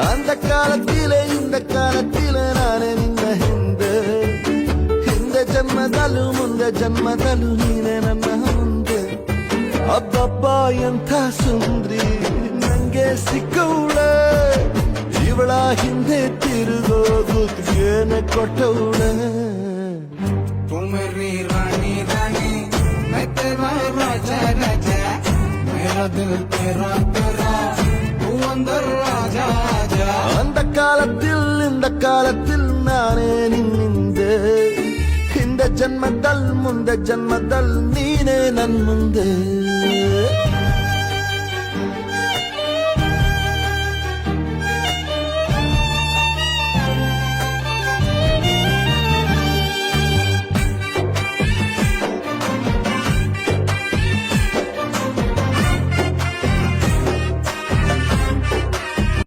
அந்த காலத்திலே இந்த காலத்திலே ನಾನೇ ನಿನ್ನ ಹಿಂದೆ ಹಿಂದೆ ಜನ್ಮದಲ್ಲೂ ಮುಂದೆ ಜನ್ಮದಲ್ಲೂ ನೀನೆ ನನ್ನ ಮುಂದೆ ಅಬ್ಬಬ್ಬ ಎಂಥ ಸುಂದ್ರಿ ನಂಗೆ ಸಿಕ್ಕವಳೆ ಇವಳ ಹಿಂದೆ ತಿರುಗೋದು ಏನ ಕೊಟ್ಟವಳೆ तुमरी रानी रानी मैं तेरा राजा राजा मेरा दिल तेरा तेरा तू अंदर राजा राजा அந்த காலத்தில் இந்த காலத்தில் நானே ನಿನ್ನಿಂದೆ ಹಿಂದೆ ಜನ್ಮದಲ್ ಮುಂದೆ ಜನ್ಮದಲ್ ನೀನೇ ನನ್ ಮುಂದೆ